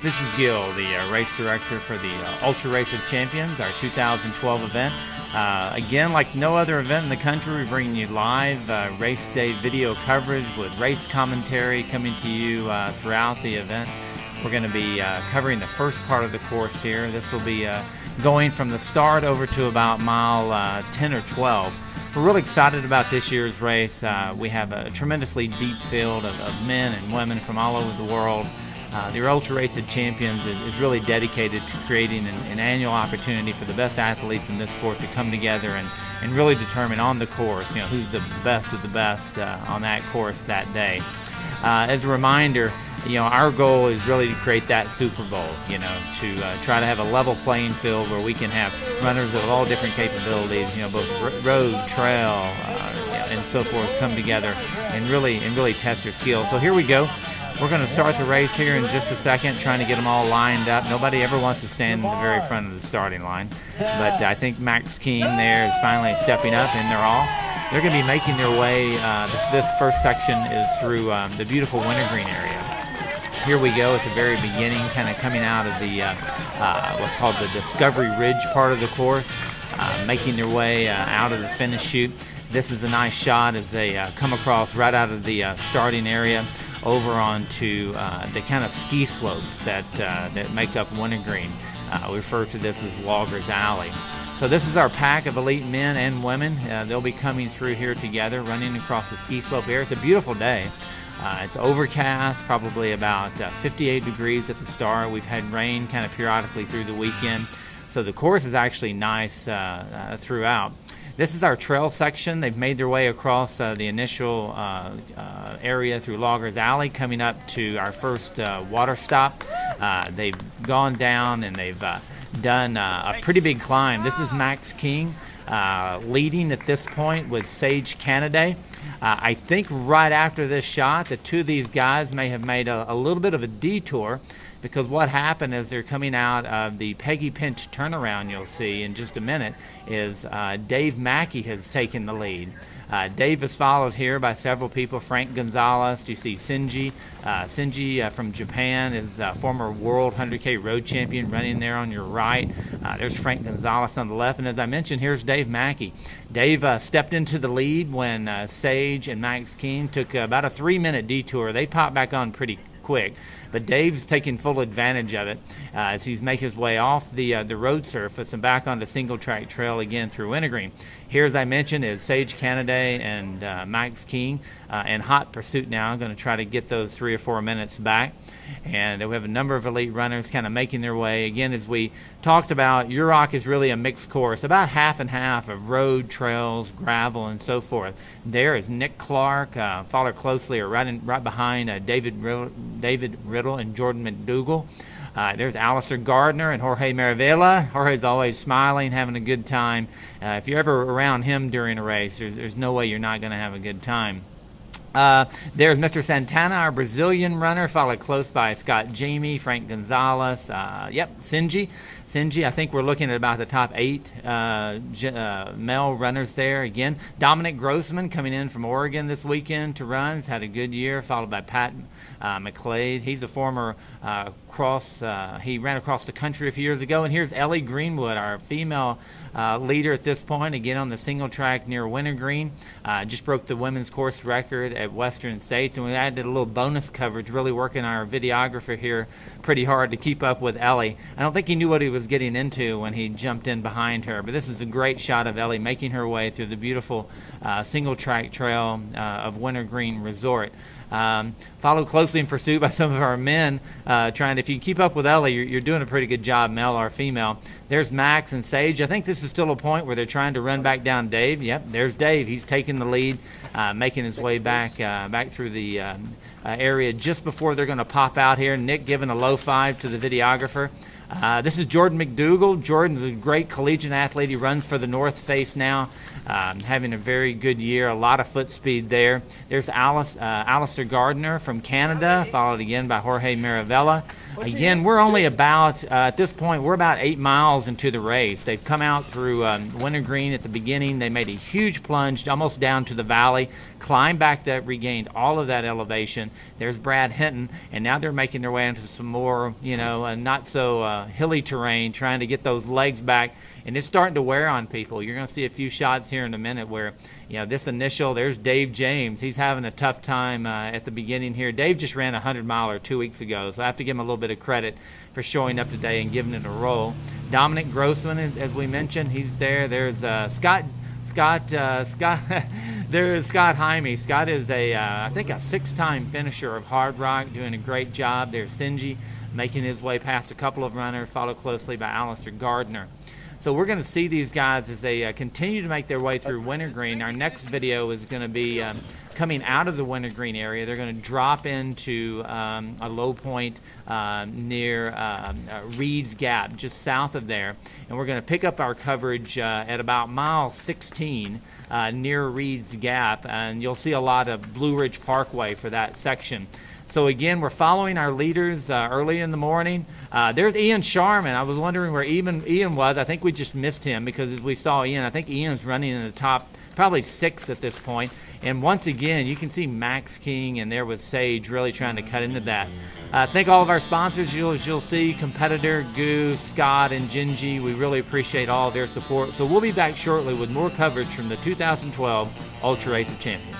This is Gil, the race director for the Ultra Race of Champions, our 2012 event. Again, like no other event in the country, we're bringing you live race day video coverage with race commentary coming to you throughout the event. We're going to be covering the first part of the course here. This will be going from the start over to about mile 10 or 12. We're really excited about this year's race. We have a tremendously deep field of men and women from all over the world. The Ultra Race of Champions is really dedicated to creating an annual opportunity for the best athletes in this sport to come together and really determine on the course, who's the best of the best on that course that day. As a reminder, our goal is really to create that Super Bowl, to try to have a level playing field where we can have runners of all different capabilities, both road, trail, and so forth come together and really test their skills. So here we go. We're going to start the race here in just a second, trying to get them all lined up. Nobody ever wants to stand in the very front of the starting line, but I think Max King there is finally stepping up, and they're going to be making their way. This first section is through the beautiful wintergreen area. Here we go at the very beginning, kind of coming out of the what's called the Discovery Ridge part of the course, making their way out of the finish chute. This is a nice shot as they come across right out of the starting area over onto the kind of ski slopes that make up wintergreen. We refer to this as Loggers Alley. So this is our pack of elite men and women. They'll be coming through here together, running across the ski slope here. It's a beautiful day. It's overcast, probably about 58 degrees at the start. We've had rain kind of periodically through the weekend. So the course is actually nice throughout. This is our trail section. They've made their way across the initial area through Loggers Alley, coming up to our first water stop. They've gone down and they've done a pretty big climb. This is Max King leading at this point with Sage Canaday. I think right after this shot, the two of these guys may have made a little bit of a detour, because what happened is they're coming out of the Peggy Pinch turnaround, you'll see in just a minute, is Dave Mackey has taken the lead. Dave is followed here by several people. Frank Gonzalez, you see Sinji. Sinji from Japan is a former world 100K road champion running there on your right. There's Frank Gonzalez on the left. And as I mentioned, here's Dave Mackey. Dave stepped into the lead when Sage and Max King took about a 3-minute detour. They popped back on pretty quick, but Dave's taking full advantage of it as he's making his way off the road surface and back onto single track trail again through wintergreen. Here, as I mentioned, is Sage Canaday and Max King in hot pursuit now. I'm going to try to get those 3 or 4 minutes back. And we have a number of elite runners kind of making their way. Again, as we talked about, Uroc is really a mixed course, about half and half of road, trails, gravel, and so forth. There is Nick Clark, followed closely or right behind David Riddle and Jordan McDougall. There's Alistair Gardner and Jorge Maravilla. Jorge's always smiling, having a good time. If you're ever around him during a race, there's no way you're not going to have a good time. There's Mr. Santana, our Brazilian runner, followed close by Scott Jamie, Frank Gonzalez, Sinji. Sinji, I think we're looking at about the top 8 male runners there. Again, Dominic Grossman coming in from Oregon this weekend to run. He's had a good year, followed by Pat McClade. He's a former he ran across the country a few years ago. And here's Ellie Greenwood, our female leader at this point, again on the single track near Wintergreen. Just broke the women's course record at Western States, and we added a little bonus coverage, really working our videographer here pretty hard to keep up with Ellie. I don't think he knew what he was getting into when he jumped in behind her, but this is a great shot of Ellie making her way through the beautiful single track trail of Wintergreen Resort. Followed closely in pursuit by some of our men, if you keep up with Ellie, you're doing a pretty good job, male or female. There's Max and Sage. I think this is still a point where they're trying to run back down Dave. Yep, there's Dave. He's taking the lead, making his way back through the area just before they're going to pop out here. Nick giving a low 5 to the videographer. This is Jordan McDougall. Jordan's a great collegiate athlete. He runs for the North Face now, having a very good year, a lot of foot speed there. There's Alistair Gardner from Canada, followed again by Jorge Maravella. Again, we're only about, at this point, we're about 8 miles into the race. They've come out through Wintergreen at the beginning. They made a huge plunge almost down to the valley, climbed back that, regained all of that elevation. There's Brad Hinton, and now they're making their way into some more, not so hilly terrain, trying to get those legs back, and it's starting to wear on people. You're going to see a few shots here in a minute where, this initial, there's Dave James. He's having a tough time at the beginning here. Dave just ran a 100-miler 2 weeks ago, so I have to give him a little bit of credit for showing up today and giving it a roll. Dominic Grossman, as we mentioned, he's there. There's Scott. There's Scott Jaime. Scott is I think a 6-time finisher of Hard Rock, doing a great job. There's Sinji, making his way past a couple of runners, followed closely by Alistair Gardner. So we're going to see these guys as they continue to make their way through Wintergreen. Our next video is going to be coming out of the Wintergreen area. They're going to drop into a low point near Reed's Gap, just south of there. And we're going to pick up our coverage at about mile 16 near Reed's Gap. And you'll see a lot of Blue Ridge Parkway for that section. So again, we're following our leaders early in the morning. There's Ian Sharman. I was wondering where Ian was. I think we just missed him because as we saw Ian, I think Ian's running in the top, probably 6th at this point. And once again, you can see Max King and there was Sage really trying to cut into that. Thank all of our sponsors. You'll see Competitor, Goose, Scott, and Gingy. We really appreciate all of their support. So we'll be back shortly with more coverage from the 2012 Ultra Race of Champions.